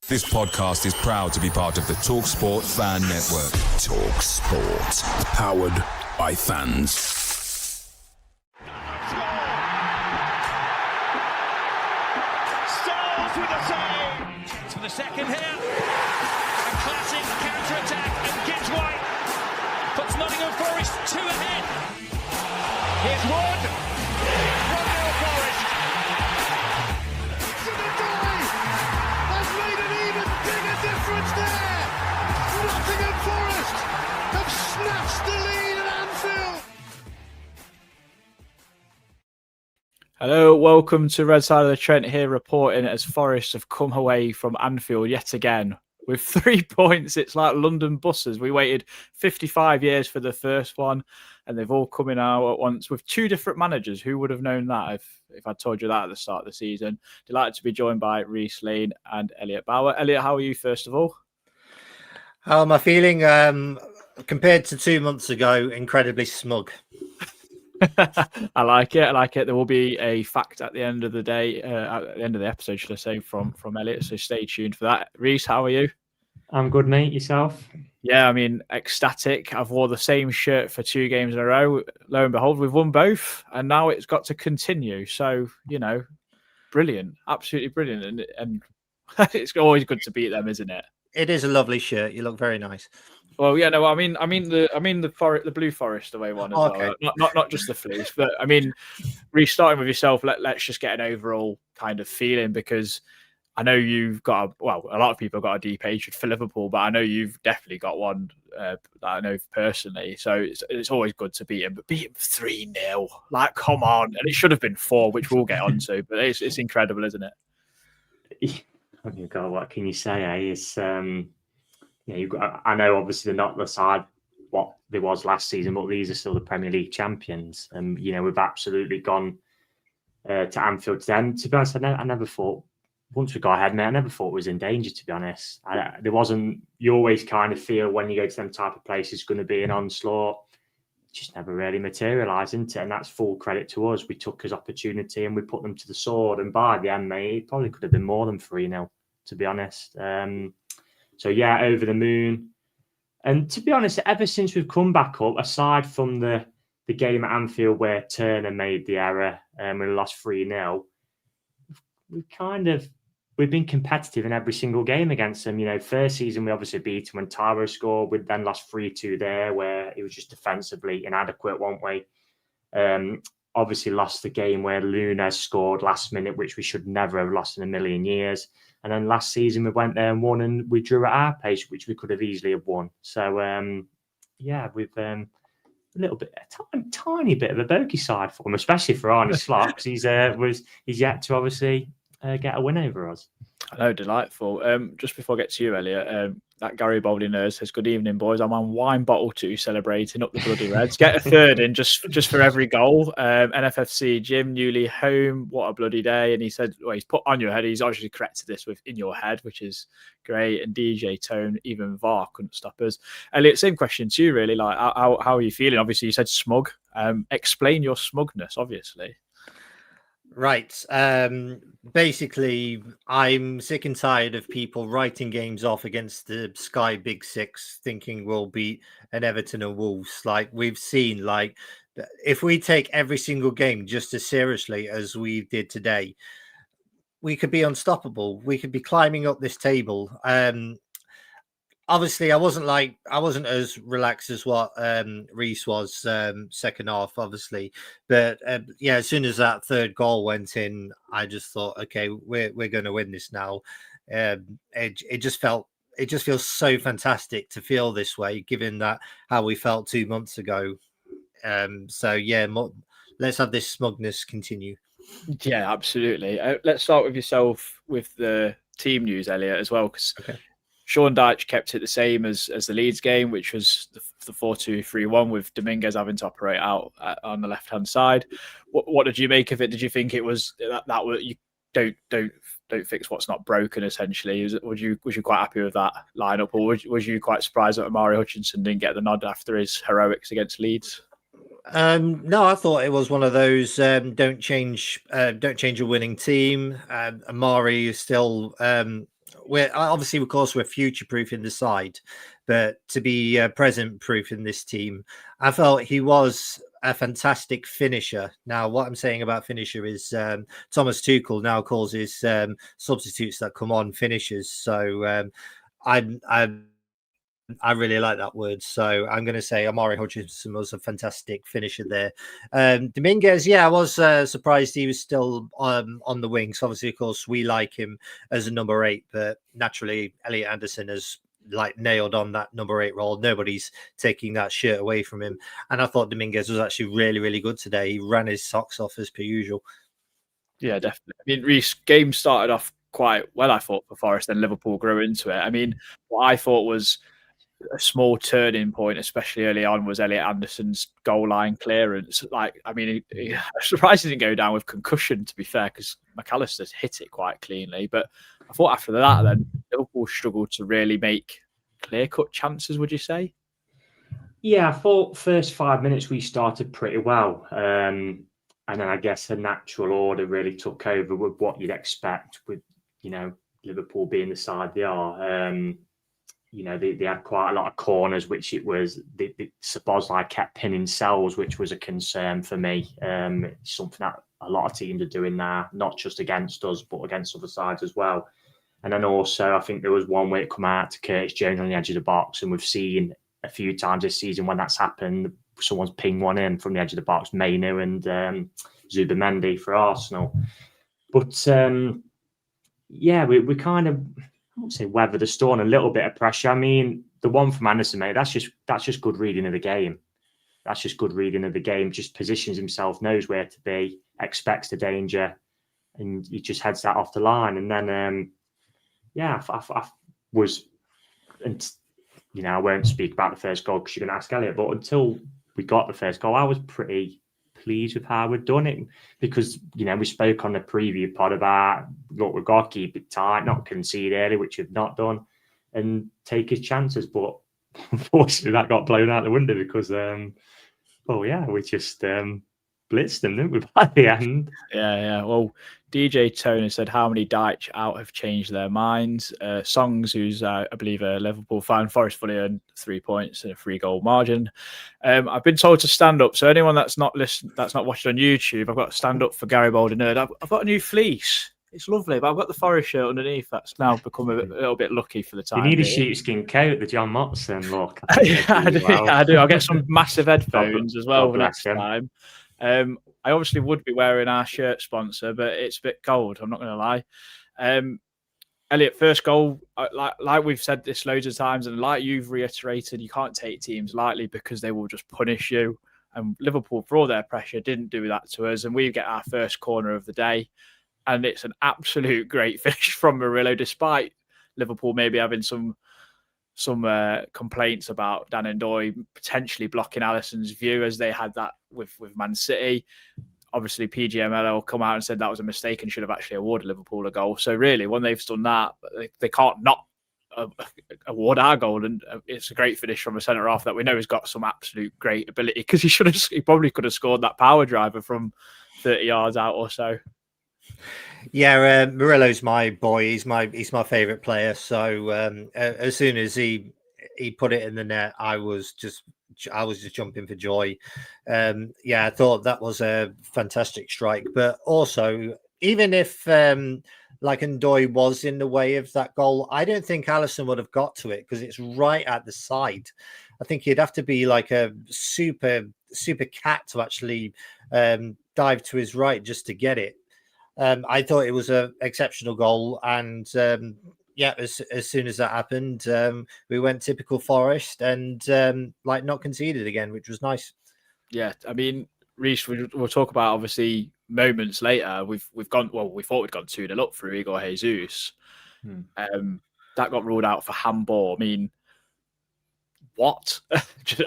This podcast is proud to be part of the TalkSPORT Fan Network. TalkSPORT. Powered by fans. Styles with a save. For the second here. A classic counter-attack. And Gibbs White puts Nottingham Forest 2 ahead. Here's Wood. 1-0 Forest. Has made an even bigger difference there. Nottingham Forest have snatched the lead at Anfield. Hello, welcome to Red Side of the Trent here, reporting as Forest have come away from Anfield yet again with 3 points. It's like London buses. We waited 55 years for the first one, and they've all come in out at once with two different managers. Who would have known that if I told you that at the start of the season? Delighted to be joined by Reece Lane and Elliot Bauer. Elliot, how are you first of all? How am I feeling? Compared to 2 months ago, incredibly smug. I like it. There will be a fact at the end of the day, at the end of the episode, should I say, from Elliot. So stay tuned for that. Reece, how are you? I'm good, mate. Yourself? Yeah, I mean, ecstatic. I've wore the same shirt for 2 games in a row. Lo and behold, we've won both, and now it's got to continue. So, brilliant, absolutely brilliant, and it's always good to beat them, isn't it? It is a lovely shirt. You look very nice. Well, yeah, no, I mean the Blue Forest away one as well. Not just the fleece, but I mean, restarting with yourself. Let's just get an overall kind of feeling, because I know you've got a lot of people have got a deep hatred for Liverpool, but I know you've definitely got one that I know personally. So it's always good to beat him, but beat him 3-0. Like, come on, and it should have been 4, which we'll get onto. But it's incredible, isn't it? Oh my God, what can you say? It's I know obviously they're not the side what they was last season, but these are still the Premier League champions, and we've absolutely gone to Anfield to them. To be honest, I never thought, once we got ahead, mate, I never thought it was in danger, to be honest. There wasn't. You always kind of feel when you go to them type of places going to be an onslaught. Just never really materialised, isn't it? And that's full credit to us. We took his opportunity and we put them to the sword. And by the end, mate, it probably could have been more than 3-0, to be honest. So yeah, over the moon. And to be honest, ever since we've come back up, aside from the game at Anfield where Turner made the error and we lost 3-0, we've been competitive in every single game against them. First season we obviously beat them when Tyro scored. We then lost 3-2 there, where it was just defensively inadequate, weren't we? Obviously lost the game where Luna scored last minute, which we should never have lost in a million years. And then last season we went there and won, and we drew at our pace, which we could have easily have won. So we've a little bit, a tiny bit of a bogey side for him, especially for Arne Slot, because he's yet to obviously get a win over us. I know, delightful. Just before I get to you, Elliot, that Gary Bowley nurse says, "Good evening, boys. I'm on wine bottle 2 celebrating up the bloody Reds. Get a third in just for every goal." NFFC Jim Newley home. What a bloody day! And he said, "Well, he's put on your head." He's actually corrected this with "in your head," which is great. And DJ Tone, even VAR couldn't stop us. Elliot, same question to you, really. Like, how are you feeling? Obviously, you said smug. Explain your smugness, obviously. Right. Basically, I'm sick and tired of people writing games off against the Sky Big Six, thinking we'll beat an Everton and Wolves. Like, we've seen, like, if we take every single game just as seriously as we did today, we could be unstoppable. We could be climbing up this table. Obviously, I wasn't as relaxed as what Reece was second half, obviously, but as soon as that third goal went in, I just thought, okay, we're going to win this now. It just feels so fantastic to feel this way, given that how we felt 2 months ago. Let's have this smugness continue. Yeah, absolutely. Let's start with yourself with the team news, Elliot, as well, because Sean Dyche kept it the same as the Leeds game, which was the 4-2-3-1 with Dominguez having to operate out on the left-hand side. What did you make of it? Did you think it was that you don't fix what's not broken, essentially? Was you quite happy with that lineup, or was you quite surprised that Amari Hutchinson didn't get the nod after his heroics against Leeds? No, I thought it was one of those don't change a winning team. Amari is still of course, we're future-proofing the side, but to be present-proof in this team, I felt he was a fantastic finisher. Now, what I'm saying about finisher is Thomas Tuchel now calls his substitutes that come on finishers. So I really like that word. So I'm going to say Amari Hutchinson was a fantastic finisher there. Dominguez, I was surprised he was still on the wing. So obviously, of course, we like him as a number 8, but naturally, Elliot Anderson has nailed on that number 8 role. Nobody's taking that shirt away from him. And I thought Dominguez was actually really, really good today. He ran his socks off as per usual. Yeah, definitely. I mean, Reece, game started off quite well, I thought, for Forest, then Liverpool grew into it. I mean, what I thought was a small turning point, especially early on, was Elliot Anderson's goal line clearance. I'm surprised he didn't go down with concussion, to be fair, because McAllister's hit it quite cleanly. But I thought after that, then Liverpool struggled to really make clear-cut chances, would you say? Yeah, I thought first 5 minutes we started pretty well. And then I guess a natural order really took over with what you'd expect with, Liverpool being the side they are. They had quite a lot of corners, which it was the Szoboszlai kept pinning cells, which was a concern for me. It's something that a lot of teams are doing now, not just against us, but against other sides as well. And then also, I think there was one where it come out to Curtis Jones on the edge of the box, and we've seen a few times this season when that's happened, someone's pinged one in from the edge of the box, Mainu and Zubimendi for Arsenal. But we kind of, I won't say weather the storm, a little bit of pressure. I mean, the one from Anderson, mate, that's just good reading of the game. That's just good reading of the game. Just positions himself, knows where to be, expects the danger, and he just heads that off the line. And then, I was, and I won't speak about the first goal because you're going to ask Elliot, but until we got the first goal, I was pretty pleased with how we'd done it, because we spoke on the preview pod about, look, we've got to keep it tight, not concede early, which we've not done, and take his chances. But unfortunately that got blown out the window because we just blitzed them, didn't we, by the end? Yeah. Well, DJ Toner said, how many Dyche out have changed their minds? Songs, who's I believe a Liverpool fan, Forest fully earned 3 points and a 3-goal margin. I've been told to stand up, so anyone that's not watched on YouTube, I've got to stand up for Gary Nerd. I've got a new fleece. It's lovely, but I've got the Forest shirt underneath. That's now become a little bit lucky for the time. You need a sheepskin coat, the John Motson look. I do. I'll get some massive headphones as well for next time. I obviously would be wearing our shirt sponsor, but it's a bit cold. I'm not going to lie. Elliot, first goal, like we've said this loads of times, and like you've reiterated, you can't take teams lightly because they will just punish you. And Liverpool, for all their pressure, didn't do that to us. And we get our first corner of the day. And it's an absolute great finish from Murillo, despite Liverpool maybe having some complaints about Dan Ndoye potentially blocking Alisson's view, as they had that with Man City. Obviously, PGMOL come out and said that was a mistake and should have actually awarded Liverpool a goal. So really, when they've done that, they can't not award our goal. And it's a great finish from a centre-half that we know has got some absolute great ability, because he probably could have scored that power driver from 30 yards out or so. Yeah, Murillo's my boy. He's my favourite player. So as soon as he put it in the net, I was just jumping for joy. I thought that was a fantastic strike. But also, even if Ndoye was in the way of that goal, I don't think Alisson would have got to it because it's right at the side. I think he'd have to be like a super cat to actually dive to his right just to get it. I thought it was an exceptional goal, and as soon as that happened, we went typical Forest and not conceded again, which was nice. Yeah, I mean, Reece, we'll talk about obviously moments later. We've gone. Well, we thought we'd gone 2-0 up through Igor Jesus. That got ruled out for handball. I mean, what?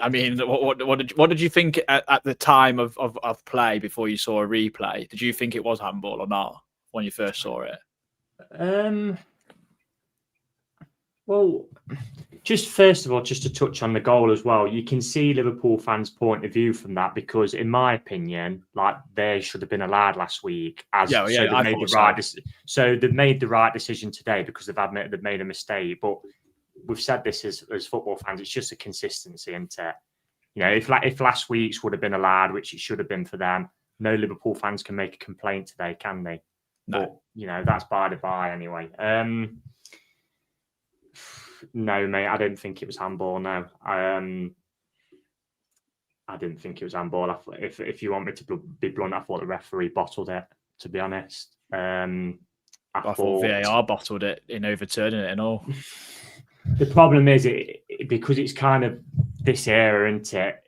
I mean, what did you think at the time of play before you saw a replay? Did you think it was handball or not when you first saw it? Well, Just first of all, just to touch on the goal as well, you can see Liverpool fans' point of view from that because, in my opinion, like they should have been allowed last week. So they've made the right decision today because they've made a mistake. But we've said this as football fans, it's just a consistency, isn't it? You know, if last week's would have been allowed, which it should have been for them, no Liverpool fans can make a complaint today, can they? No. But you know, that's by the by anyway. No, mate, I don't think it was handball. No, I didn't think it was handball. If you want me to be blunt, I thought the referee bottled it. To be honest, I thought VAR bottled it in overturning it and all. The problem is because it's kind of this era, isn't it?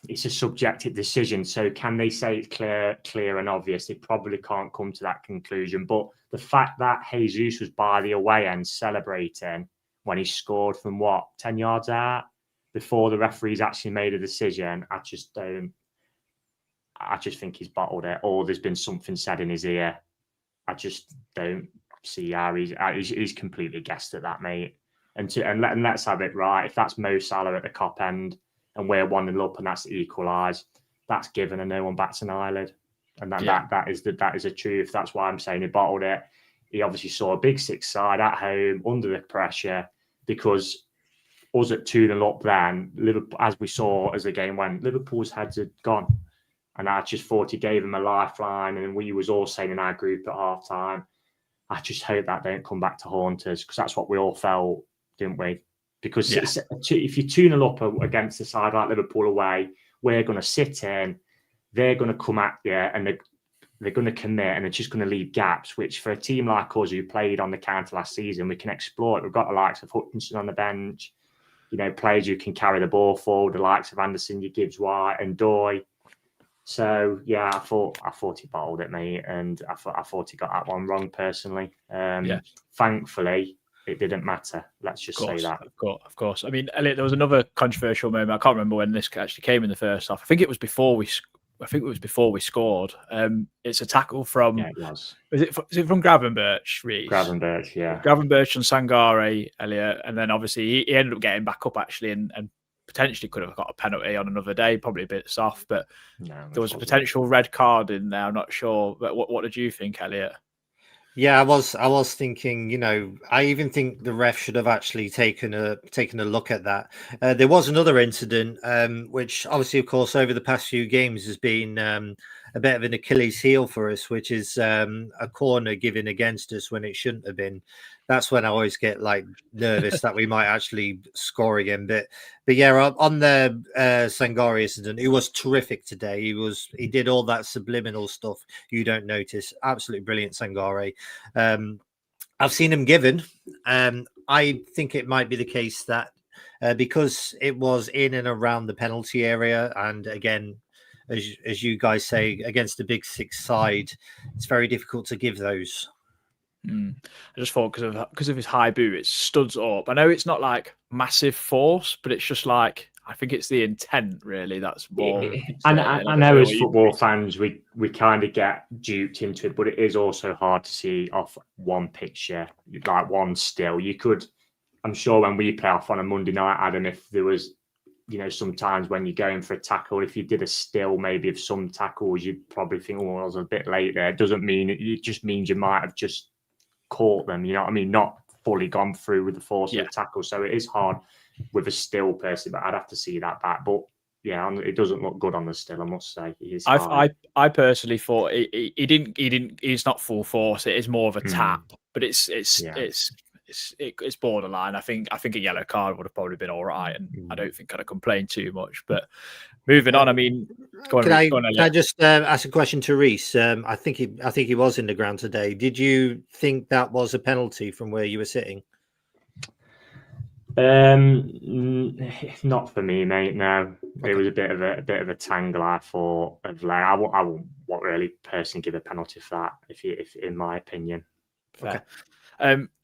It's a subjective decision. So can they say it's clear and obvious? They probably can't come to that conclusion. But the fact that Jesus was by the away end celebrating when he scored from 10 yards out before the referees actually made a decision, I just think he's bottled it, or there's been something said in his ear. I just don't see how he's completely guessed at that, mate. And let's have it right. If that's Mo Salah at the cop end and we're 1-0 up and that's equalised, that's given and no one bats an eyelid. And that is the truth. That's why I'm saying he bottled it. He obviously saw a big six side at home under the pressure because us at 2-0 up then, Liverpool, as we saw as the game went, Liverpool's heads had gone. And I just thought he gave him a lifeline. And we was all saying in our group at half time, I just hope that don't come back to haunt us because that's what we all felt, didn't we? Because if you're 2-0 up against a side like Liverpool away, we're going to sit in, they're going to come at you and they're going to commit and they're just going to leave gaps, which for a team like us who played on the counter last season, we can exploit. We've got the likes of Hutchinson on the bench, you know, players who can carry the ball forward, the likes of Anderson, Gibbs White and Doy. So, yeah, I thought he bottled it, mate, and I thought he got that one wrong personally. Thankfully, it didn't matter. Let's just say that. Of course. I mean, Elliot, there was another controversial moment. I can't remember when this actually came in the first half. I think it was before we scored. It's a tackle from. Yeah, it was. Is it from Gravenberch, Reece? Gravenberch, yeah. Gravenberch and Sangare, Elliot, and then obviously he ended up getting back up actually, and potentially could have got a penalty on another day, probably a bit soft, but there was a potential red card in there. I'm not sure. But what did you think, Elliot? Yeah, I was thinking, you know, I even think the ref should have actually taken a look at that. There was another incident, which obviously, of course, over the past few games has been a bit of an Achilles heel for us, which is a corner given against us when it shouldn't have been. That's when I always get like nervous that we might actually score again. But yeah, on the Sangare incident, he was terrific today. He did all that subliminal stuff you don't notice. Absolutely brilliant, Sangare. I've seen him given. I think it might be the case that because it was in and around the penalty area, and again, as you guys say, against the big six side, it's very difficult to give those. I just thought because of his high boot, it studs up. I know it's not like massive force, but it's just like I think it's the intent really that's more. I know as football fans, we kind of get duped into it, but it is also hard to see off one picture, like one still. I'm sure when we play off on a Monday night, Adam, if there was, you know, sometimes when you're going for a tackle, if you did a still maybe of some tackles, you'd probably think, oh, I was a bit late there. It doesn't mean it just means you might have just caught them, you know what I mean? Not fully gone through with the force of the tackle. So it is hard with a still person, but I'd have to see that back. But yeah, it doesn't look good on the still, I must say. I personally thought he's not full force. It is more of a tap, but it's borderline. I think a yellow card would have probably been all right, and I don't think I'd complain too much. But moving on, I mean, can I just ask a question to Reece? I think he was in the ground today. Did you think that was a penalty from where you were sitting? Not for me, mate. No, okay. It was a bit of a tangle. I thought of like I won't really personally give a penalty for that. If in my opinion. Okay.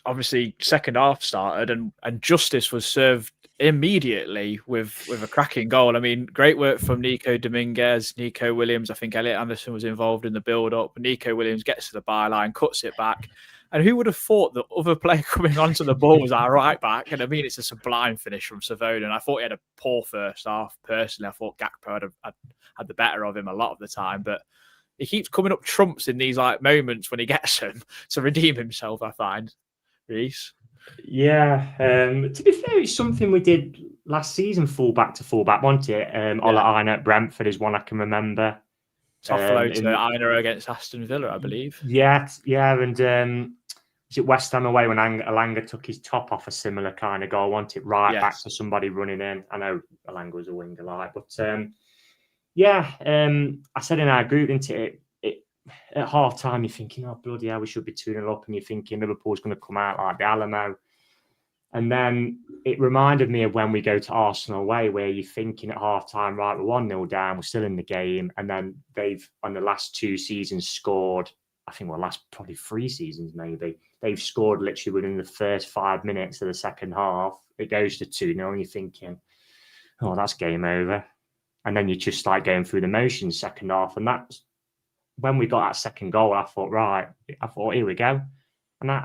Obviously, second half started and justice was served immediately with a cracking goal. I mean, great work from Nico Dominguez, Nico Williams. I think Elliot Anderson was involved in the build-up. Nico Williams gets to the byline, cuts it back, And who would have thought the other player coming onto the ball was our right back? And I mean, it's a sublime finish from Savona. And I thought he had a poor first half. Personally, I thought Gakpo had the better of him a lot of the time. But he keeps coming up trumps in these like moments when he gets them to redeem himself, I find. Reece? Yeah. To be fair, it's something we did last season, fullback to fullback, wasn't it? Ola Aina at Brentford is one I can remember. It's offload to Aina against Aston Villa, I believe. Yeah. And is it West Ham away when Alanga took his top off, a similar kind of goal, wasn't it? Right back to somebody running in. I know Alanga was a winger, like, but I said in our group, didn't it? At half time, you're thinking, oh, bloody hell, we should be 2-0 up. And you're thinking Liverpool's going to come out like the Alamo. And then it reminded me of when we go to Arsenal away, where you're thinking at half time, right, we're 1-0 down, we're still in the game. And then they've, on the last 2 seasons, scored, I think, last probably 3 seasons maybe. They've scored literally within the first 5 minutes of the second half. It goes to 2-0, and you're thinking, oh, that's game over. And then you just start going through the motions second half. And that's when we got that second goal, I thought, here we go. And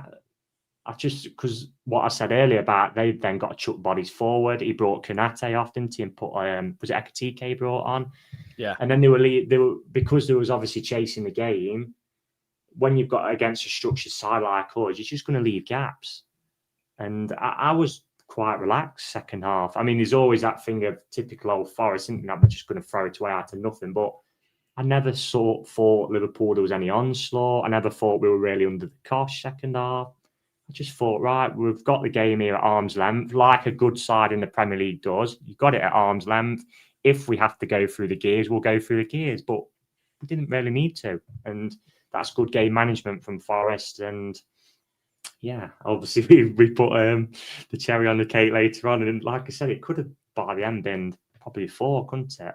because what I said earlier about they then got to chuck bodies forward. He brought Konate off, didn't he? And put, was it Ekatike he brought on? Yeah. And then they were because there was obviously chasing the game. When you've got against a structured side like us, you're just going to leave gaps. And I was quite relaxed second half. I mean, there's always that thing of typical Old Forest, isn't that we're just going to throw it away out of nothing. But I never thought Liverpool there was any onslaught. I never thought we were really under the cosh second half. I just thought, right, we've got the game here at arm's length, like a good side in the Premier League does. You've got it at arm's length. If we have to go through the gears, we'll go through the gears. But we didn't really need to. And that's good game management from Forest. And yeah, obviously we put the cherry on the cake later on. And like I said, it could have by the end been probably 4, couldn't it?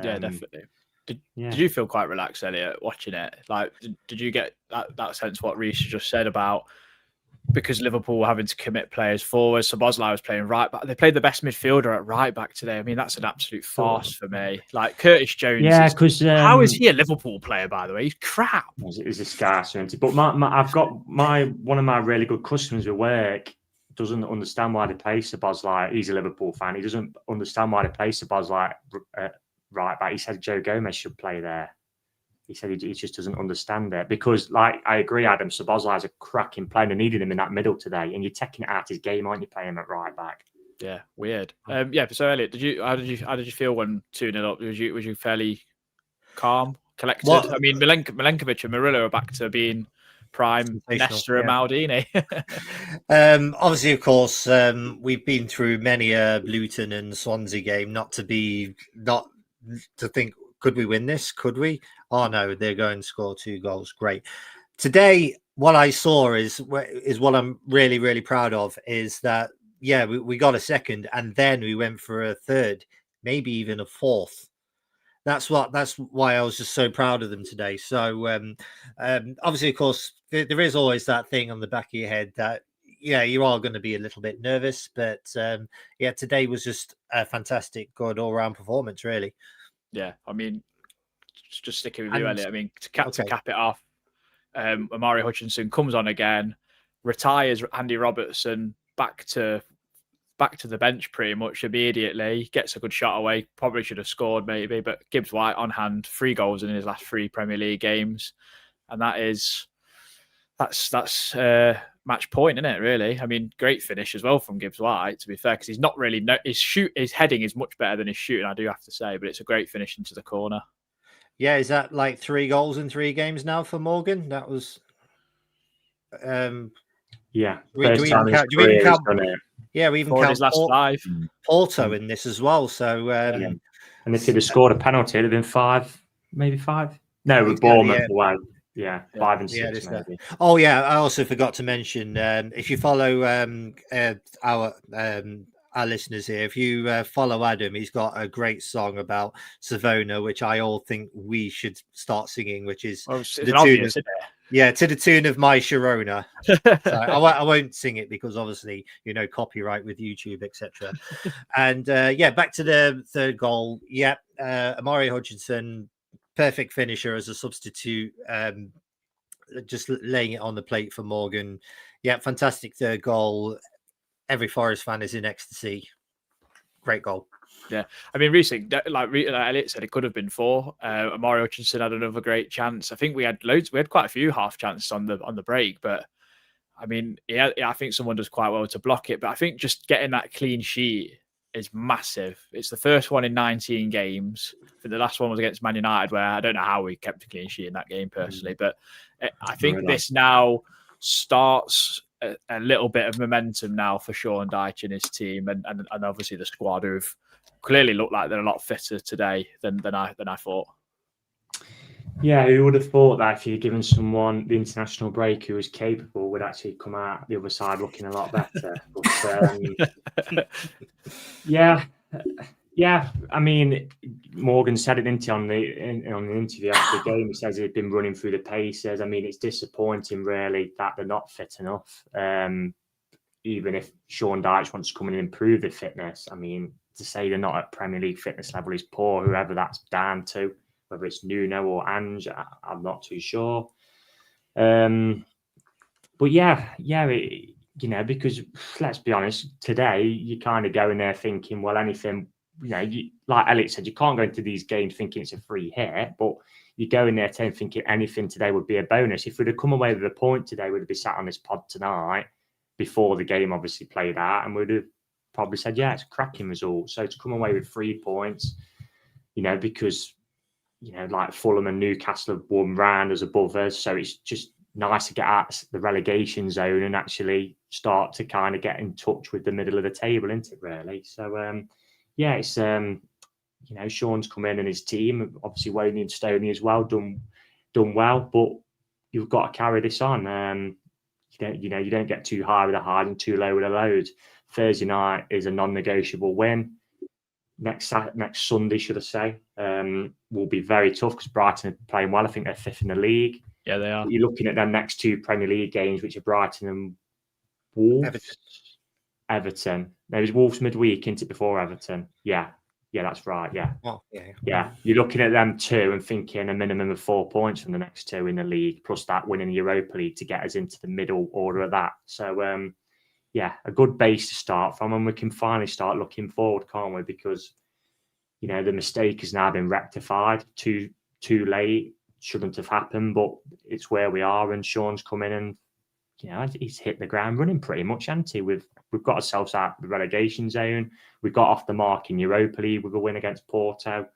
Yeah, definitely. Did you feel quite relaxed, Elliot, watching it? Like, did you get that sense what Reece just said about because Liverpool were having to commit players forward? So Bosley was playing right back. They played the best midfielder at right back today. I mean, that's an absolute farce for me. Like Curtis Jones. Yeah, because how is he a Liverpool player? By the way, he's crap. He's a scarce, isn't he? But I've got one of my really good customers at work doesn't understand why they play Szoboszlai. He's a Liverpool fan. He doesn't understand why they play Szoboszlai right back. He said Joe Gomez should play there. He said he just doesn't understand it because, like, I agree, Adam. Szoboszlai is a cracking player. They needed him in that middle today, and you're taking it out his game, aren't you? Playing him at right back. Yeah, weird. So Elliot, how did you feel when 2-0 up? Was you fairly calm, collected? I mean, Milenkovic and Murillo are back to being prime Nesta and Maldini. Obviously, of course, we've been through many a Luton and Swansea game. Not to think, could we win this? Could we? Oh no, they're going to score 2 goals. Great. Today, what I saw is what I'm really, really proud of is that we got a second and then we went for a third, maybe even a fourth. That's why I was just so proud of them today. So obviously, of course, there is always that thing on the back of your head that you are going to be a little bit nervous, but today was just a fantastic, good all-round performance, really. Yeah, I mean, just sticking with you, Elliot. I mean, to cap it off, Amari Hutchinson comes on again, retires Andy Robertson back to the bench pretty much immediately. Gets a good shot away. Probably should have scored maybe, but Gibbs White on hand, 3 goals in his last 3 Premier League games, and that's match point, isn't it? Really, I mean, great finish as well from Gibbs White. To be fair, because he's not really his heading is much better than his shooting, I do have to say, but it's a great finish into the corner. Yeah, is that like 3 goals in 3 games now for Morgan? That was, yeah. We even count his last 5 Porto in this as well. So, and if he'd have scored a penalty, it'd have been 5, maybe 5. No, with Bournemouth away. Yeah, 5 and 6 maybe. Oh yeah, I also forgot to mention if you follow our listeners here, if you follow Adam, he's got a great song about Savona, which I all think we should start singing, which is to the tune of My Sharona. So I won't sing it because obviously, copyright with YouTube, etc. And back to the third goal. Amari Hutchinson, perfect finisher as a substitute. just laying it on the plate for Morgan. Yeah, fantastic third goal. Every Forest fan is in ecstasy. Great goal. Yeah, I mean, recently, like Elliot said, it could have been 4. Amari Hutchinson had another great chance. I think we had loads. We had quite a few half chances on the break, but I mean, yeah, I think someone does quite well to block it. But I think just getting that clean sheet is massive. It's the first one in 19 games. I think the last one was against Man United, where I don't know how we kept a clean sheet in that game personally, but I think this now starts a little bit of momentum now for Sean Dyche and his team, and obviously the squad who've clearly looked like they're a lot fitter today than I thought. Yeah, who would have thought that if you'd given someone the international break who was capable would actually come out the other side looking a lot better. But yeah. I mean, Morgan said it on the interview after the game. He says he's been running through the paces. I mean, it's disappointing really that they're not fit enough. Even if Sean Dyche wants to come in and improve their fitness, I mean, to say they're not at Premier League fitness level is poor. Whoever that's down to. Whether it's Nuno or Ange, I'm not too sure. But because let's be honest, today you kind of go in there thinking, well, anything, like Elliot said, you can't go into these games thinking it's a free hit, but you go in there thinking anything today would be a bonus. If we'd have come away with a point today, we'd be sat on this pod tonight before the game obviously played out, and we'd have probably said, yeah, it's a cracking result. So to come away with 3 points, because like Fulham and Newcastle have won round as above us. So it's just nice to get out the relegation zone and actually start to kind of get in touch with the middle of the table, isn't it, really? So, it's, Sean's come in and his team, obviously Wayne and Stoney as well, done well, but you've got to carry this on. You don't get too high with a high and too low with a load. Thursday night is a non-negotiable win. Next Sunday, should I say, will be very tough because Brighton are playing well. I think they're 5th in the league. Yeah, they are. You're looking at their next 2 Premier League games, which are Brighton and Wolves. Everton. There was Wolves midweek, isn't it, before Everton? Yeah, that's right. Yeah. Oh, yeah. You're looking at them 2 and thinking a minimum of 4 points from the next 2 in the league, plus that winning the Europa League to get us into the middle order of that. So, a good base to start from, and we can finally start looking forward, can't we? Because, the mistake has now been rectified. Too late, shouldn't have happened, but it's where we are. And Sean's come in and, he's hit the ground running pretty much, hasn't he? We've got ourselves out of the relegation zone. We got off the mark in Europa League with a win against Porto.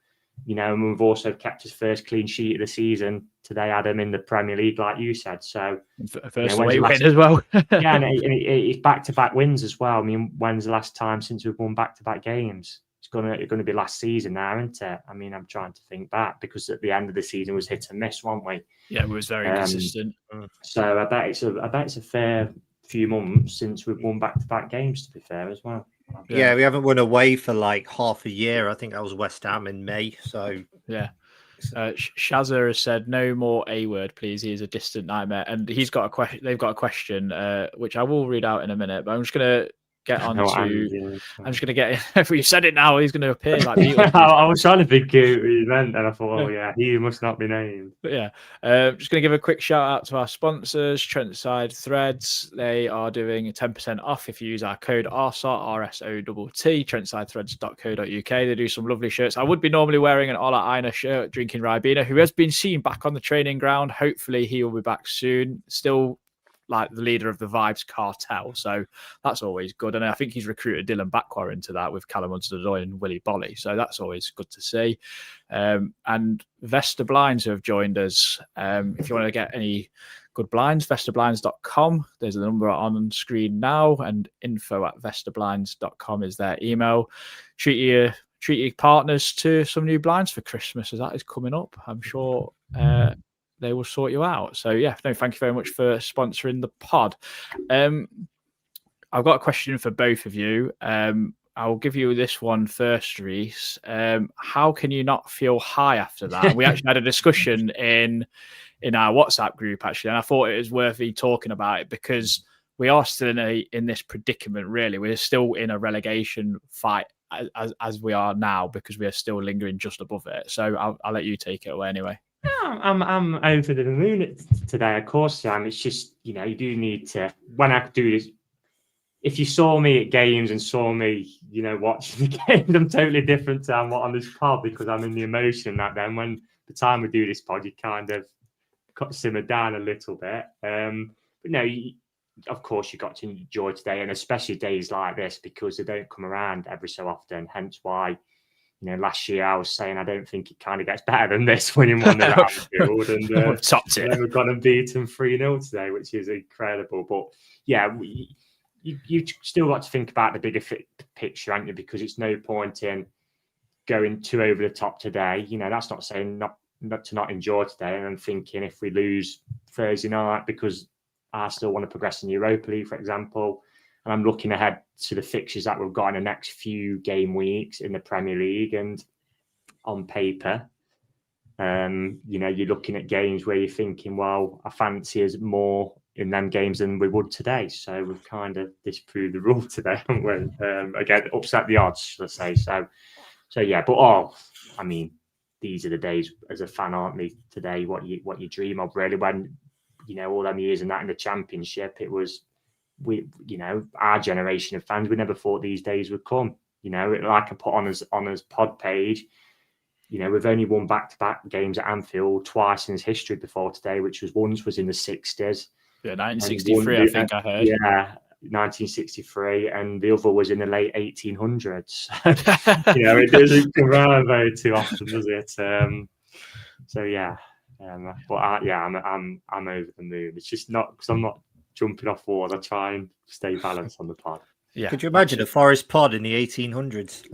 And we've also kept his first clean sheet of the season today, Adam, in the Premier League, like you said. So first away win as well. and it's back-to-back wins as well. I mean, when's the last time since we've won back-to-back games? It's gonna be last season now, isn't it? I mean, I'm trying to think back because at the end of the season was hit and miss, weren't we? Yeah, it was very consistent. So I bet it's a fair few months since we've won back-to-back games. To be fair, as well. Yeah, we haven't won away for like half a year. I think that was West Ham in May. So yeah. Shazza has said, no more A word, please. He is a distant nightmare. And he's got a question. They've got a question, which I will read out in a minute, but I'm just going to get on to. I'm just going to get. If you said it now, he's going to appear like Beatles. I was trying to think who he meant, and I thought, oh yeah, he must not be named. But yeah, just going to give a quick shout out to our sponsors, Trent Side Threads. They are doing 10% off if you use our code RSOT, RSOTT, TrentSideThreads.co.uk. They do some lovely shirts. I would be normally wearing an Ola Aina shirt, drinking Ribena, who has been seen back on the training ground. Hopefully, he will be back soon. Still, like the leader of the Vibes cartel. So that's always good. And I think he's recruited Dylan Backwar into that with Callum Hudson-Odoi and Willie Bolly. So that's always good to see. And Vesta Blinds who have joined us. If you want to get any good blinds, vestablinds.com. There's a number on screen now, and info@vestablinds.com is their email. Treat your partners to some new blinds for Christmas as that is coming up. I'm sure they will sort you out. So yeah, no, thank you very much for sponsoring the pod. I've got a question for both of you. I'll give you this one first, Reese. How can you not feel high after that? We actually had a discussion in our WhatsApp group, actually, and I thought it was worth talking about it because we are still in this predicament, really. We're still in a relegation fight as we are now because we are still lingering just above it. So I'll let you take it away anyway. I'm over the moon today, of course, Sam. It's just, you do need to, when I do this, if you saw me at games and saw me, watching the games, I'm totally different to what on this pod, because I'm in the emotion that then when the time we do this pod, you kind of simmer down a little bit. But no, of course, you got to enjoy today, and especially days like this, because they don't come around every so often. Hence why, last year I was saying I don't think it kind of gets better than this when you're 1-0 at Anfield, and we've topped it. Then we've got them beaten 3-0 today, which is incredible. But yeah, you still got to think about the bigger picture, haven't you? Because it's no point in going too over the top today. That's not saying not to not enjoy today. And I'm thinking if we lose Thursday night, because I still want to progress in Europa League, for example, and I'm looking ahead to the fixtures that we've got in the next few game weeks in the Premier League, and on paper, you're looking at games where you're thinking, well, I fancy us more in them games than we would today. So we've kind of disproved the rule today, haven't we? Again, upset the odds, should I say. So yeah, but these are the days as a fan, aren't they? Today, what you dream of, really, when all them years and that in the Championship, it was our generation of fans, we never thought these days would come. Like I put on his pod page, we've only won back-to-back games at Anfield twice in his history before today, which once was in the 60s. Yeah, 1963, I think I heard. Yeah, 1963, and the other was in the late 1800s. It doesn't come around very too often, does it? So yeah, but I'm over the moon. It's just not because I'm not jumping off walls. I try and stay balanced on the pod. Yeah. Could you imagine a Forest pod in the 1800s?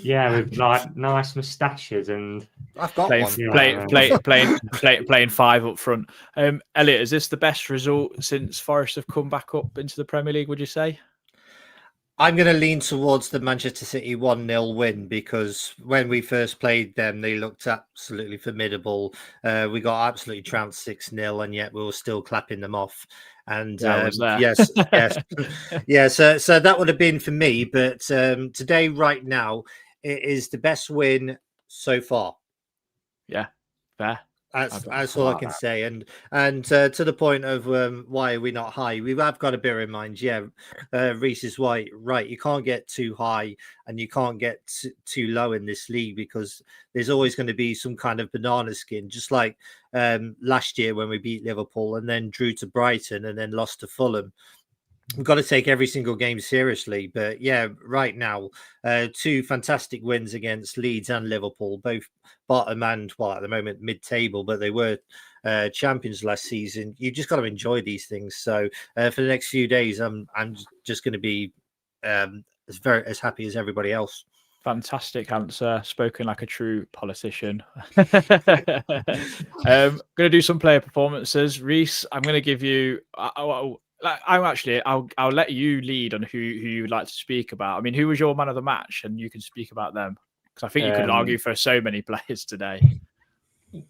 Yeah, with like nice moustaches, and I've got playing five up front. Elliot, is this the best result since Forest have come back up into the Premier League, would you say? I'm going to lean towards the Manchester City 1-0 win, because when we first played them, they looked absolutely formidable. We got absolutely trounced 6-0, and yet we were still clapping them off. And yes. Yeah, so that would have been for me. But today, right now, it is the best win so far. Yeah, fair. That's all I can say. And to the point of why are we not high, we have got to bear in mind, Reece is right. You can't get too high and you can't get too low in this league, because there's always going to be some kind of banana skin, just like last year when we beat Liverpool and then drew to Brighton and then lost to Fulham. We've got to take every single game seriously. But yeah, right now, two fantastic wins against Leeds and Liverpool, both bottom and, at the moment, mid-table, but they were champions last season. You just got to enjoy these things. So for the next few days, I'm just going to be as happy as everybody else. Fantastic answer. Spoken like a true politician. Going to do some player performances. Reece, I'm going to give you... I'll let you lead on who you'd like to speak about. I mean, who was your man of the match? And you can speak about them, because I think you could argue for so many players today.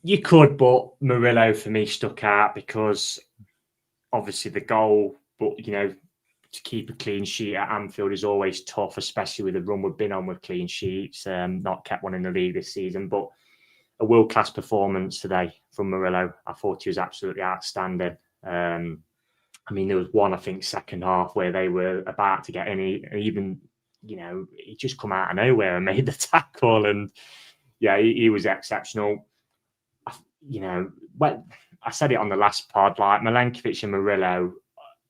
You could, but Murillo for me stuck out because obviously the goal, but to keep a clean sheet at Anfield is always tough, especially with the run we've been on with clean sheets. Not kept one in the league this season, but a world-class performance today from Murillo. I thought he was absolutely outstanding. There was one, I think, second half where they were about to get in. He just come out of nowhere and made the tackle. And yeah, he was exceptional. I said it on the last pod, like Milenkovic and Murillo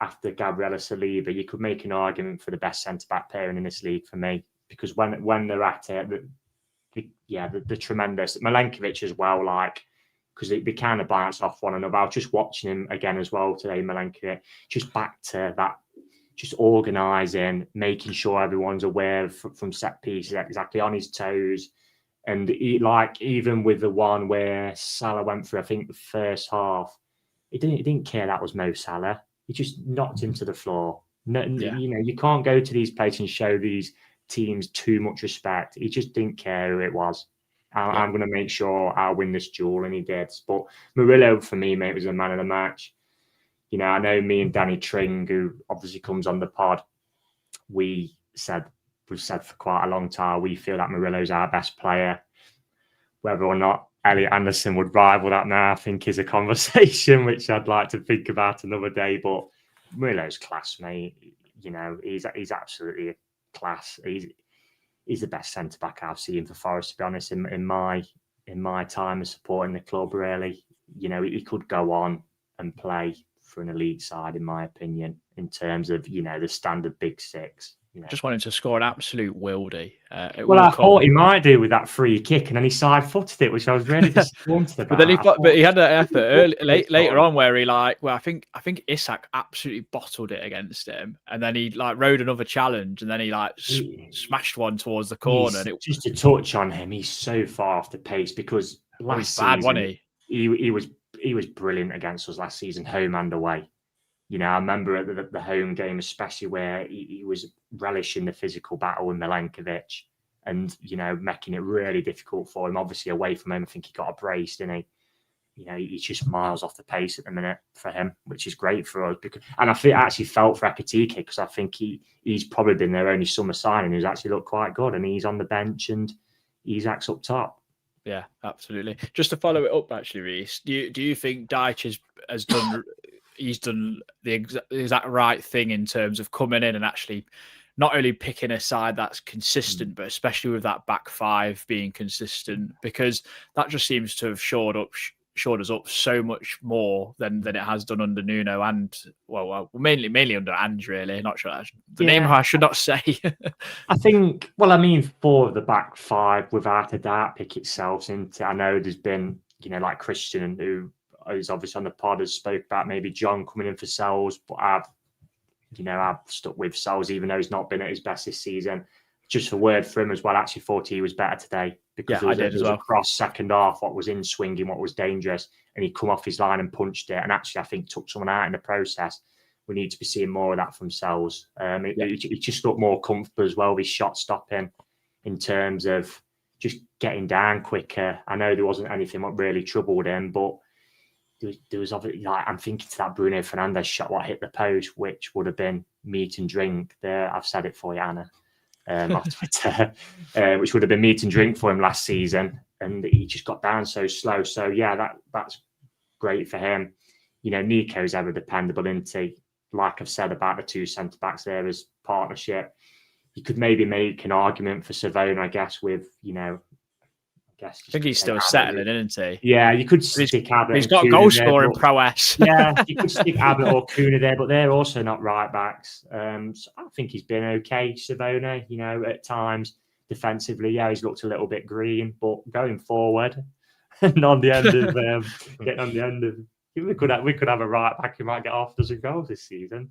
after Gabriela Saliba, you could make an argument for the best centre-back pairing in this league for me, because when they're at it, the tremendous. Milenkovic as well, because they kind of bounce off one another. I was just watching him again as well today, Milenkovic, just back to that, just organising, making sure everyone's aware from set pieces, exactly on his toes. And even with the one where Salah went through, I think the first half, he didn't care that was Mo Salah. He just knocked him to the floor. You can't go to these places and show these teams too much respect. He just didn't care who it was. I'm going to make sure I'll win this duel, and he did. But Murillo, for me, mate, was the man of the match. I know me and Danny Tring, who obviously comes on the pod, we've said for quite a long time, we feel that Murillo's our best player. Whether or not Elliot Anderson would rival that now, I think, is a conversation which I'd like to think about another day. But Murillo's class, mate. You know, he's absolutely a class. He's the best centre back I've seen for Forest, to be honest. In my time of supporting the club, really, you know, he could go on and play for an elite side, in my opinion, in terms of, you know, the standard big six. You know. Just wanted to score an absolute wildy. Well, I thought he might do with that free kick, and then he side-footed it, which I was really disappointed about. But he had that effort later on where he I think Isak absolutely bottled it against him, and then he rode another challenge, and then he smashed one towards the corner. Just to touch on him, he's so far off the pace because last season wasn't he was brilliant against us last season, home and away. You know, I remember at the home game, especially where he was relishing the physical battle with Milenkovic and, you know, making it really difficult for him. Obviously, away from him, I think he got a brace, didn't he? You know, he's just miles off the pace at the minute for him, which is great for us. And I actually felt for Ekitike because I think he's probably been their only summer signing who's actually looked quite good, and he's on the bench and Isak's up top. Yeah, absolutely. Just to follow it up, actually, Reece, do you think Dyche has done... He's done the exact right thing in terms of coming in and actually not only picking a side that's consistent, but especially with that back five being consistent, because that just seems to have shored us up so much more than it has done under Nuno and mainly under Ange, really. Not sure the name I should not say. I think, well, I mean, for the back five, without a doubt, pick itself into. I know there's been, you know, like Christian, who is obviously on the pod, has spoke about maybe John coming in for Sells, but I've stuck with Sells even though he's not been at his best this season. Just a word for him as well. I actually thought he was better today because there was a cross second half, what was in swinging, what was dangerous, and he come off his line and punched it. And actually, I think took someone out in the process. We need to be seeing more of that from Sells. He just looked more comfortable as well with shot stopping in terms of just getting down quicker. I know there wasn't anything that really troubled him, but there was obviously, I'm thinking to that Bruno Fernandes shot what hit the post, which would have been meat and drink. There, I've said it for you, Anna, on Twitter, which would have been meat and drink for him last season, and he just got down so slow. So yeah, that's great for him. You know, Nico's ever dependable, isn't he? Like I've said about the two centre backs there as partnership. You could maybe make an argument for Savona, I guess, with, you know, I think he's still settling, isn't he? Yeah, you could stick Abbott. He's got goal scoring prowess. Yeah, you could stick Abbott or Kuna there, but they're also not right backs. So I think he's been okay, Savona. You know, at times defensively, yeah, he's looked a little bit green, but going forward and on the end of getting on the end of, we could have a right back who might get half a dozen goals this season.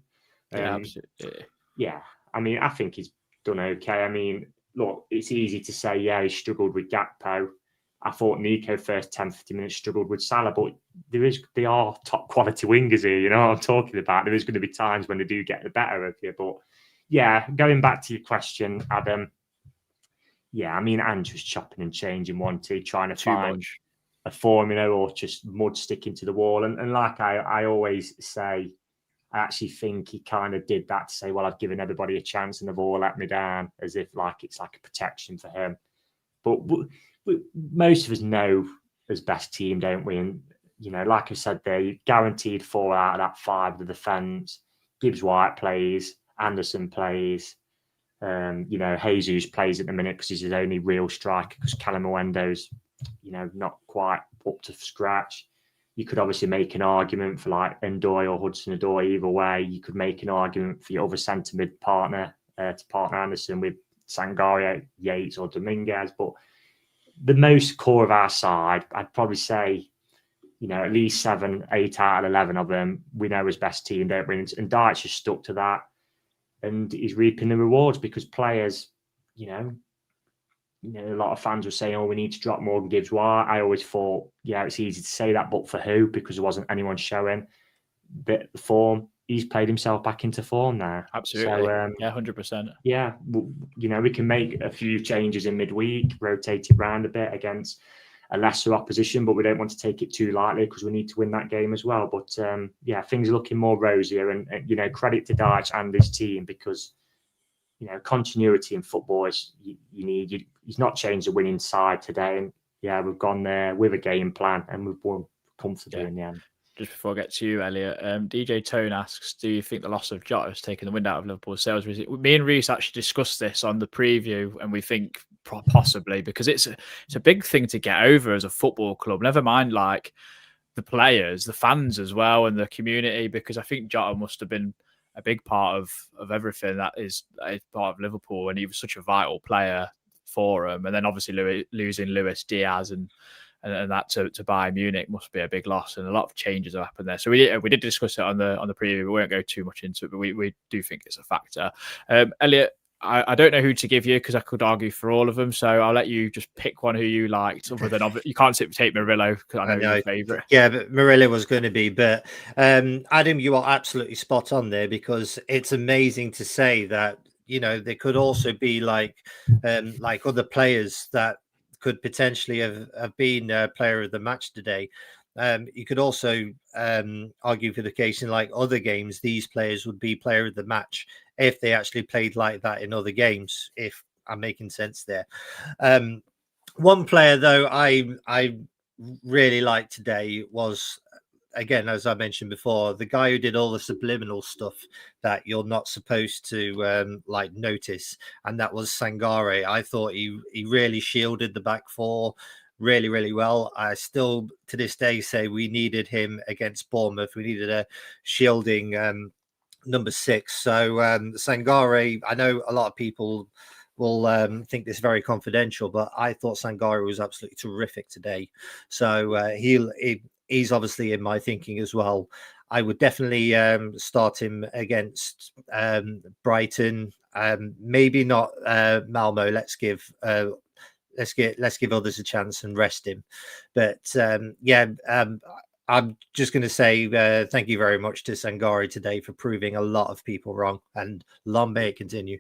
Yeah, absolutely. Yeah, I mean, I think he's done okay. I mean, look, it's easy to say, yeah, he struggled with Gakpo. I thought Nico first 10-15 minutes struggled with Salah, but they are top quality wingers here, you know what I'm talking about. There is going to be times when they do get the better of you. But yeah, going back to your question, Adam, yeah, I mean, Ange was chopping and changing, wasn't he? Trying to find a formula or just mud sticking to the wall. And like I always say, I actually think he kind of did that to say, well, I've given everybody a chance and they've all let me down, as if like it's like a protection for him. But most of us know as best team, don't we? And, you know, like I said there, you guaranteed 4 out of that 5 of the defence. Gibbs White plays, Anderson plays, you know, Jesus plays at the minute because he's his only real striker because Callum Owendo's, you know, not quite up to scratch. You could obviously make an argument for like Ndoye or Hudson-Odoi either way. You could make an argument for your other centre mid partner to partner Anderson with Sangario, Yates or Dominguez, but the most core of our side, I'd probably say, you know, at least 7, 8 out of 11 of them, we know as best team, don't we? And Dyche has stuck to that, and he's reaping the rewards because players, you know, a lot of fans were saying, "Oh, we need to drop Morgan Gibbs White." I always thought, yeah, it's easy to say that, but for who? Because there wasn't anyone showing the form. He's played himself back into form now. Absolutely. So, yeah, 100%. Yeah, you know, we can make a few changes in midweek, rotate it around a bit against a lesser opposition, but we don't want to take it too lightly because we need to win that game as well. But yeah, things are looking more rosier, and you know, credit to Dyche and his team because, you know, continuity in football is you need. He's not changed the winning side today, and yeah, we've gone there with a game plan and we've won comfortably in the end. Just before I get to you, Elliot, DJ Tone asks, do you think the loss of Jota has taken the wind out of Liverpool's sails? Me and Reece actually discussed this on the preview, and we think possibly, because it's a big thing to get over as a football club. Never mind like the players, the fans as well, and the community, because I think Jota must have been a big part of everything that is part of Liverpool, and he was such a vital player for him. And then obviously losing Luis Diaz and that to Bayern Munich must be a big loss, and a lot of changes have happened there. So we did discuss it on the preview. We won't go too much into it, but we do think it's a factor. Elliot, I don't know who to give you because I could argue for all of them. So I'll let you just pick one who you liked. Other than you can't take Murillo because I know your favourite. Yeah, but Murillo was going to be. But Adam, you are absolutely spot on there, because it's amazing to say that there could also be like other players that could potentially have been player of the match today. You could also argue for the case in like other games, these players would be player of the match if they actually played like that in other games, if I'm making sense there. One player, though, I really liked today was, again, as I mentioned before, the guy who did all the subliminal stuff that you're not supposed to notice, and that was Sangare. I thought he really shielded the back four really, really well. I still to this day say we needed him against Bournemouth. We needed a shielding number 6. So Sangare, I know a lot of people will think this very confidential, but I thought Sangare was absolutely terrific today. So he's obviously in my thinking as well. I would definitely start him against Brighton. Maybe not Malmo. Let's give others a chance and rest him. But I'm just going to say thank you very much to Sangare today for proving a lot of people wrong, and long may it continue.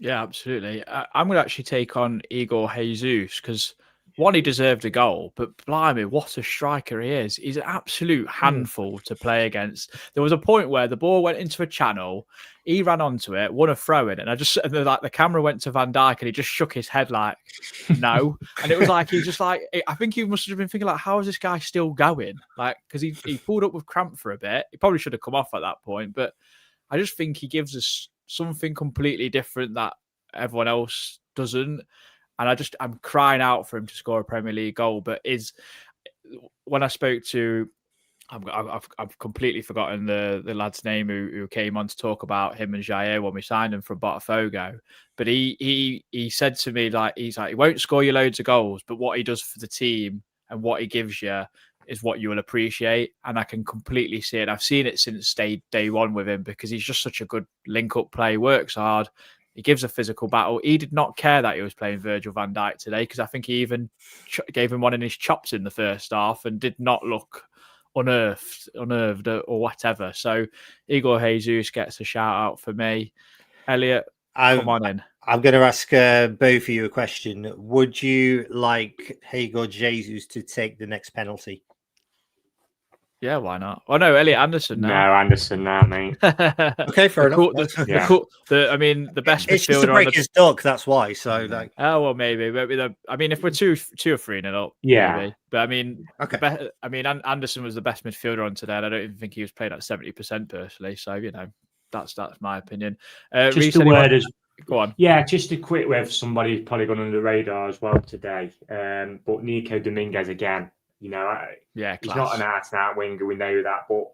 Yeah, absolutely. I'm going to actually take on Igor Jesus because, one, he deserved a goal, but blimey, what a striker he is. He's an absolute handful to play against. There was a point where the ball went into a channel, he ran onto it, won a throw-in, and the camera went to Van Dijk and he just shook his head like, no. And it was like, he just like, I think he must have been thinking like, how is this guy still going? Like, because he pulled up with cramp for a bit. He probably should have come off at that point, but I just think he gives us something completely different that everyone else doesn't. And I'm crying out for him to score a Premier League goal. But when I spoke to, I've completely forgotten the lad's name who came on to talk about him and Jair when we signed him from Botafogo. But he said to me, like, he won't score you loads of goals, but what he does for the team and what he gives you is what you will appreciate. And I can completely see it. I've seen it since day one with him, because he's just such a good link-up play, works hard. He gives a physical battle. He did not care that he was playing Virgil van Dijk today, because I think he even gave him one in his chops in the first half and did not look unnerved or whatever. So Igor Jesus gets a shout out for me. Elliot, come on in. I'm going to ask both of you a question. Would you like Igor Jesus to take the next penalty? Yeah, why not? Oh no, Elliot Anderson now. No, Anderson now, mate. Okay, fair enough. The best midfielder. It's just to break his duck, that's why. So, like, oh well, maybe. If we're two or 3-0 up, yeah. Maybe. But I mean, okay. Anderson was the best midfielder on today, and I don't even think he was playing at 70% personally. So that's my opinion. Just a word as go on. Yeah, just a quick word for somebody who's probably gone under the radar as well today. But Nico Dominguez again. He's not an out-and-out winger, we know that. But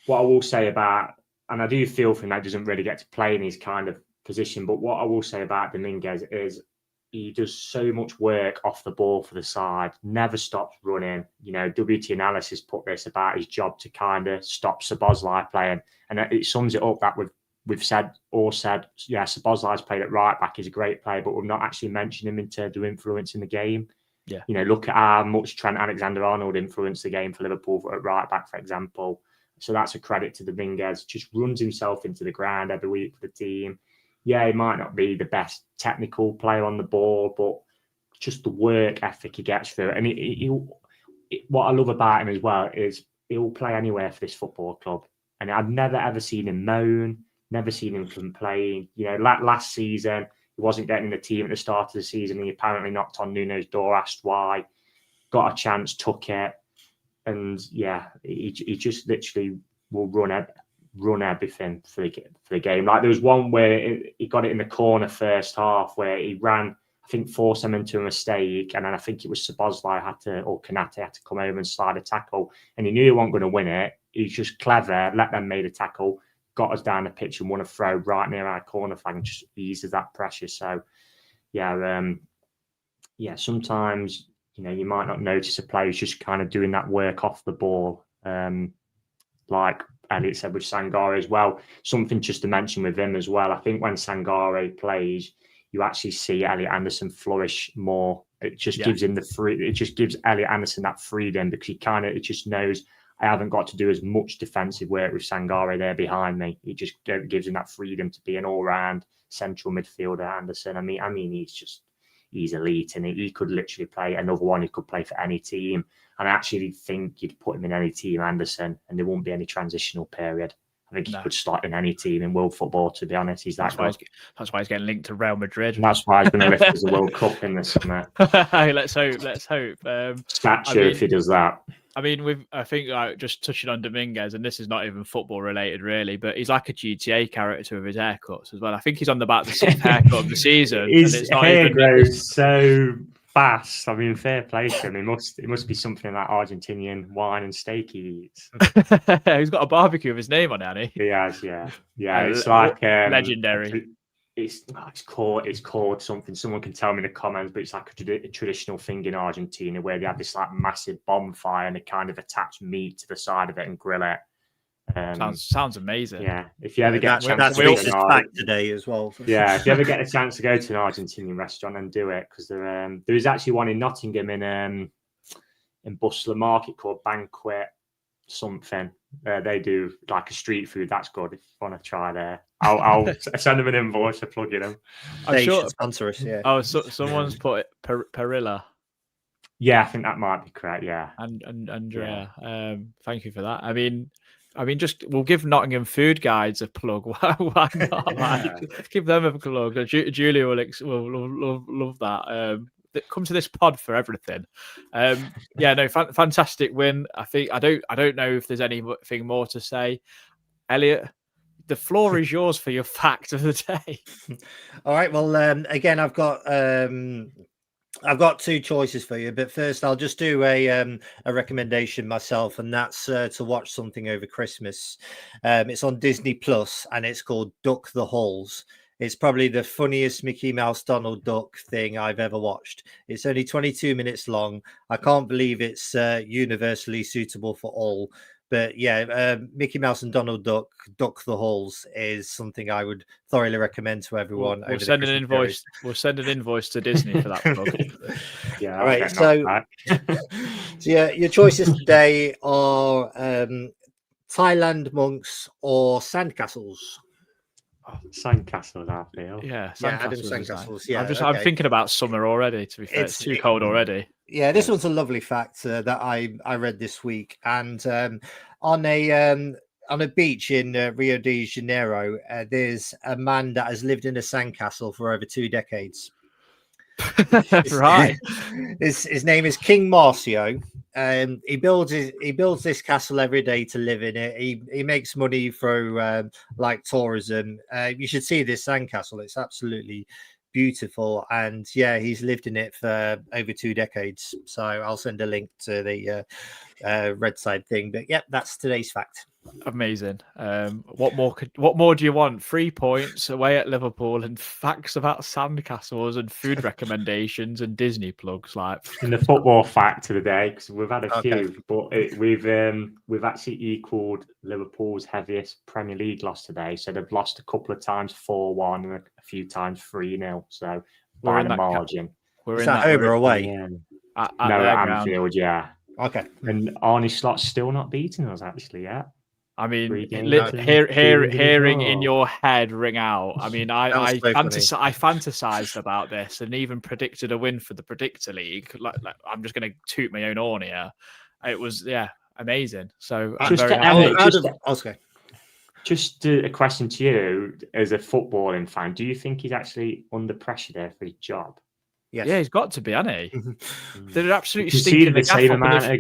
what I will say about, and I do feel for him that doesn't really get to play in his kind of position, but what I will say about Dominguez is he does so much work off the ball for the side, never stops running. WT Analysis put this about his job to kind of stop Szoboszlai playing. And it sums it up that we've said, yeah, Szoboszlai's played at right back, he's a great player, but we've not actually mentioned him in terms of influence in the game. Yeah, look at how much Trent Alexander-Arnold influenced the game for Liverpool at right back, for example. So that's a credit to Dominguez. Just runs himself into the ground every week for the team. Yeah, he might not be the best technical player on the ball, but just the work ethic he gets through it. And what I love about him as well is he'll play anywhere for this football club. And I've never ever seen him moan, never seen him complain. Last season, he wasn't getting in the team at the start of the season. He apparently knocked on Nuno's door, asked why. got a chance, took it, and yeah, he just literally will run everything for the game. Like there was one where he got it in the corner first half where he ran, I think forced him into a mistake, and then I think it was Szoboszlai Konate had to come over and slide a tackle, and he knew he wasn't going to win it. He's just clever, let them make a tackle, got us down the pitch and won a throw right near our corner flag and just eases that pressure. So yeah, sometimes you might not notice a player who's just kind of doing that work off the ball, like Elliot said with Sangare as well. Something just to mention with him as well. I think when Sangare plays, you actually see Elliot Anderson flourish more. It just gives him it just gives Elliot Anderson that freedom because it just knows I haven't got to do as much defensive work with Sangare there behind me. It just gives him that freedom to be an all-round central midfielder. Anderson. I mean, he's elite, and he could literally play another one. He could play for any team, and I actually think you'd put him in any team, Anderson, and there won't be any transitional period. I think he could start in any team in world football. To be honest, that's why he's getting linked to Real Madrid. And that's why he's going to lift us the World Cup in the summer. Let's hope. If he does that. I mean, I think just touching on Dominguez, and this is not even football related really, but he's like a GTA character with his haircuts as well. I think he's on about the 6th haircut of the season. His hair grows so fast. I mean, fair play to him. It must be something like Argentinian wine and steak he eats. He's got a barbecue with his name on, hasn't he? He has, yeah. It's like legendary. It's called something. Someone can tell me in the comments, but it's like a traditional thing in Argentina where they have this like massive bonfire and they kind of attach meat to the side of it and grill it. Sounds amazing. Yeah, if you ever get a chance that's to go to back today as well. Yeah, if you ever get a chance to go to an Argentinian restaurant and do it, because there is actually one in Nottingham in Bustler Market called Banquet something. They do like a street food. That's good if you want to try there. I'll send them an invoice to plug in them. I'm sure sponsor us. Yeah. Oh, someone's put it, Perilla. Yeah, I think that might be correct. Yeah. And Andrea, thank you for that. I mean, just we'll give Nottingham Food Guides a plug. Why not? Yeah. Give them a plug. Julia will love that. Come to this pod for everything. Fantastic win. I think I don't know if there's anything more to say. Elliot, the floor is yours for your fact of the day. All right. Well, again, I've got 2 choices for you, but first I'll just do a recommendation myself, and that's to watch something over Christmas. It's on Disney Plus, and it's called Duck the Halls. It's probably the funniest Mickey Mouse Donald Duck thing I've ever watched. It's only 22 minutes long. I can't believe it's universally suitable for all. But yeah, Mickey Mouse and Donald Duck, Duck the Halls is something I would thoroughly recommend to everyone. We'll send an invoice. We'll send an invoice to Disney for that plug. Yeah. All right. So yeah, your choices today are Thailand monks or sandcastles. Sandcastles, I feel. Yeah, sandcastles. Yeah, I'm thinking about summer already. To be fair, it's too cold already. Yeah, this one's a lovely fact that I read this week, and on a beach in Rio de Janeiro, there's a man that has lived in a sandcastle for over 2 decades. Right. His name is King Marcio. He builds this castle every day to live in it. He makes money through like tourism. You should see this sandcastle. It's absolutely beautiful, and yeah, he's lived in it for over 2 decades. So I'll send a link to the Red Side thing. But yeah, that's today's fact. Amazing. What more do you want? 3 points away at Liverpool and facts about sandcastles and food recommendations and Disney plugs. Like in the football fact of the day, because we've had a few, but we've actually equaled Liverpool's heaviest Premier League loss today. So they've lost a couple of times 4-1 and a few times 3-0. So by the margin. Is that home or away? At Anfield, yeah. Okay. And Arne Slot's still not beating us actually yet. I mean, hearing in your head ring out. I mean, I fantasized about this and even predicted a win for the Predictor League. Like I'm just going to toot my own horn here. It was amazing. So just a question to you as a footballing fan: do you think he's actually under pressure there for his job? Yes. Yeah, he's got to be, hasn't he? They're absolutely conceded stinking the the same gaff up. amount of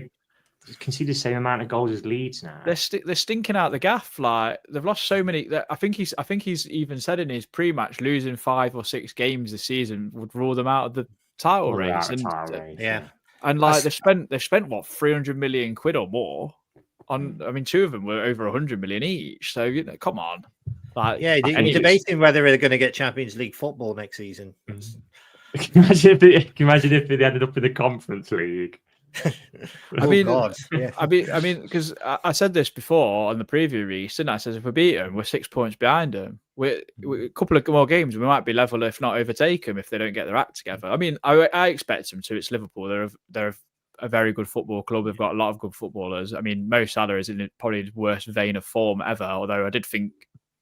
conceded the same amount of goals as Leeds now. They're stinking out the gaff. Like they've lost so many. I think he's even said in his pre-match losing 5 or 6 games this season would rule them out of the title race. And like they've spent what 300 million quid or more on. I mean, 2 of them were over 100 million each. So come on. Like, yeah, you're debating whether they're going to get Champions League football next season. Can you imagine if they ended up in the Conference League? I mean, God. Yeah. I mean, because I said this before on the preview race, didn't I? I said if we beat them, we're 6 points behind them. We're a couple of more games, we might be level, if not overtake them, if they don't get their act together. I mean, I expect them to. It's Liverpool. They're a very good football club. They've got a lot of good footballers. I mean, Mo Salah is in probably the worst vein of form ever. Although I did think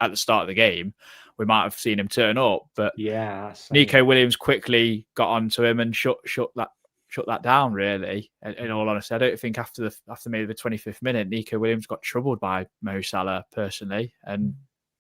at the start of the game we might have seen him turn up, but yeah, Nico Williams quickly got onto him and shut that down, really. In all honesty, I don't think after maybe the 25th minute, Nico Williams got troubled by Mo Salah personally, and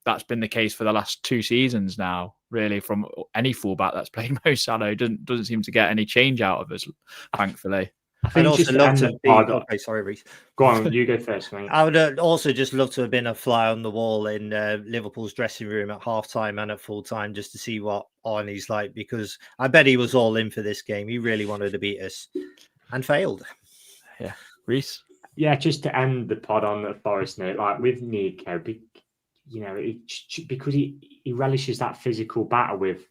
that's been the case for the last 2 seasons now. Really, from any fullback that's played Mo Salah, doesn't seem to get any change out of us, thankfully. I'd also love to be. Okay, sorry, Reece. Go on, you go first, mate. I would also just love to have been a fly on the wall in Liverpool's dressing room at half-time and at full-time just to see what Arnie's like, because I bet he was all in for this game. He really wanted to beat us and failed. Yeah. Reece? Yeah, just to end the pod on the Forest note, like with Nico, because he relishes that physical battle with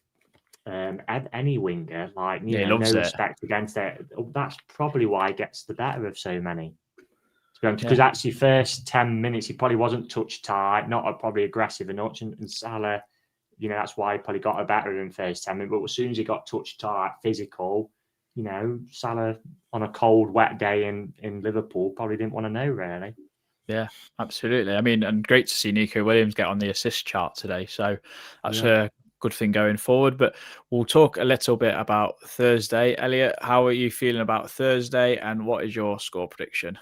any winger, like no respect against it. That's probably why he gets the better of so many. Because actually, first 10 minutes he probably wasn't touch tight, not probably aggressive enough, and Salah, that's why he probably got a better in first 10 minutes. But as soon as he got touch tight, physical, Salah on a cold, wet day in Liverpool probably didn't want to know really. Yeah, absolutely. I mean, and great to see Nico Williams get on the assist chart today. So that's a good thing going forward. But we'll talk a little bit about Thursday. Elliot, how are you feeling about Thursday, and what is your score prediction?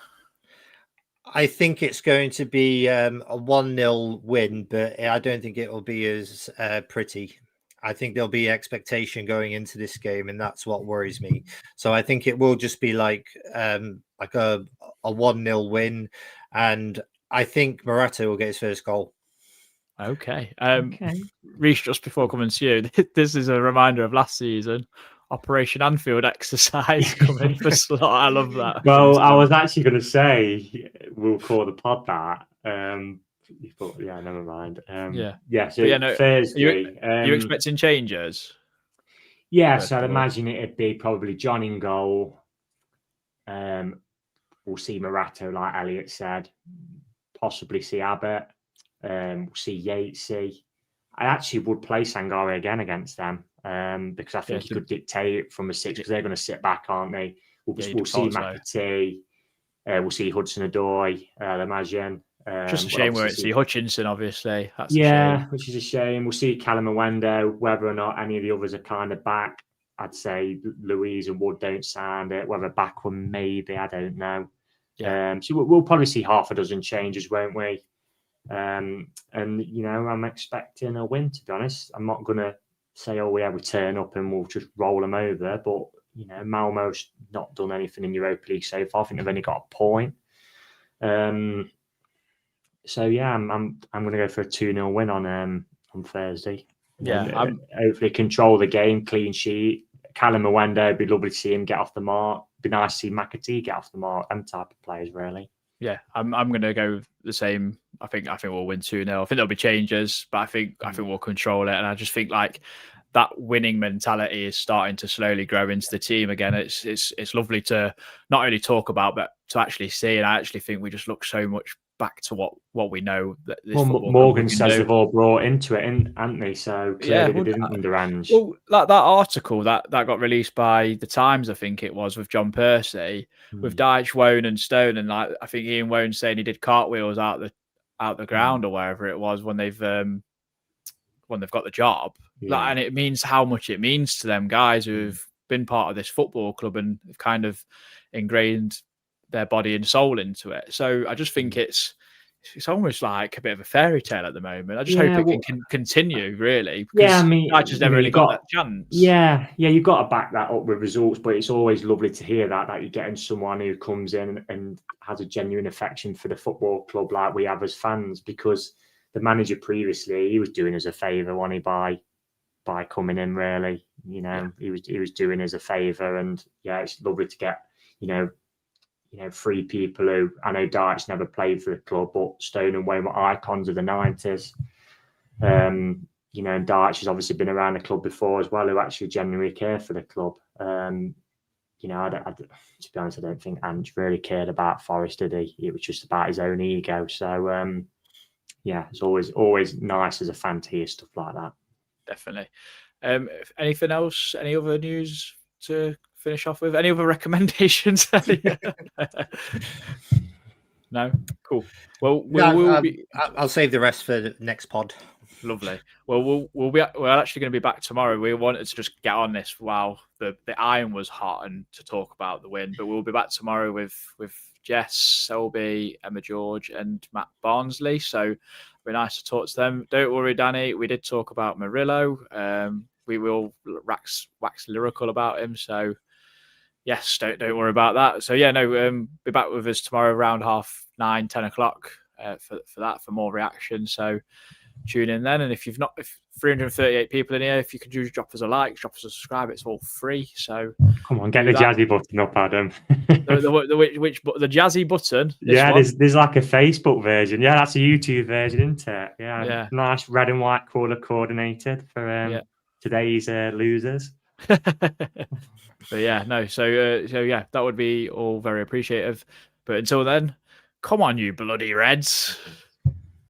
I think it's going to be a 1-0 win, but I don't think it will be as pretty. I think there'll be expectation going into this game, and that's what worries me. So I think it will just be like a 1-0 win, and I think Morata will get his first goal. Okay. Reece, just before coming to you, this is a reminder of last season. Operation Anfield exercise coming for slot. I love that. Well, I was actually going to say we'll call the pod that. But yeah, never mind. So Thursday. Are you expecting changes? Yeah, so I'd imagine it'd be probably John in goal. We'll see Morata, like Elliot said. Possibly see Abbott. We'll see Yatesy. I actually would play Sangare again against them because I think he could dictate from a 6 because they're going to sit back, aren't they? We'll see McAtee. We'll see Hudson-Odoi, I'd imagine. Just a shame we won't see Hutchinson, obviously. That's which is a shame. We'll see Callum Awendo, whether or not any of the others are kind of back. I'd say Louise and Wood don't sound it. Whether back one, maybe, I don't know. Yeah. So we'll probably see half a dozen changes, won't we? And I'm expecting a win, to be honest. I'm not going to say, we turn up and we'll just roll them over. But, Malmo's not done anything in Europa League so far. I think they've only got a point. So yeah, I'm going to go for a 2-0 win on Thursday. Yeah, hopefully control the game, clean sheet. Callum Awendo, it'd be lovely to see him get off the mark. It'd be nice to see McAtee get off the mark. Them type of players, really. Yeah, I'm going to go the same. I think we'll win 2-0. I think there'll be changes, but I think we'll control it. And I just think like that winning mentality is starting to slowly grow into the team again. It's lovely to not only talk about, but to actually see. And I actually think we just look so much back to what we know. That Morgan says they've all brought into it, haven't they? So clearly they didn't under Ange. Well, that article that got released by the Times, I think it was, with John Percy, with Dyche, Wone and Stone, and like I think Ian Wone saying he did cartwheels out the ground or wherever it was when they've got the job. Yeah. And it means how much it means to them guys who've been part of this football club and have kind of ingrained their body and soul into it. So I just think it's it's almost like a bit of a fairy tale at the moment. I just hope it can continue, really. Yeah, I mean, I just never really got that chance. Yeah, you've got to back that up with results, but it's always lovely to hear that you're getting someone who comes in and has a genuine affection for the football club like we have as fans, because the manager previously, he was doing us a favour, wasn't he, by coming in, really. He was doing us a favour, and it's lovely to get, 3 people who, I know Dyche never played for the club, but Stone and Wayne were icons of the 90s. And Dyche has obviously been around the club before as well, who actually genuinely care for the club. To be honest, I don't think Ange really cared about Forest, did he? It was just about his own ego. So, it's always nice as a fan to hear stuff like that. Definitely. Anything else? Any other news to finish off with? Any other recommendations? No? Cool. Well, I'll save the rest for the next pod. Lovely. Well, we're actually going to be back tomorrow. We wanted to just get on this while the iron was hot and to talk about the win, but we'll be back tomorrow with Jess, Selby, Emma George, and Matt Barnsley. So it'll be nice to talk to them. Don't worry, Danny. We did talk about Murillo. We will wax lyrical about him. So yes, don't worry about that. So be back with us tomorrow around 9:30, 10 o'clock for more reaction. So tune in then. And if 338 people in here, if you could just drop us a like, drop us a subscribe, it's all free. So come on, get the jazzy button up, Adam. the jazzy button? There's like a Facebook version. Yeah, that's a YouTube version, isn't it? Yeah. Nice red and white colour coordinated for today's losers. But that would be all very appreciative. But until then, come on, you bloody Reds.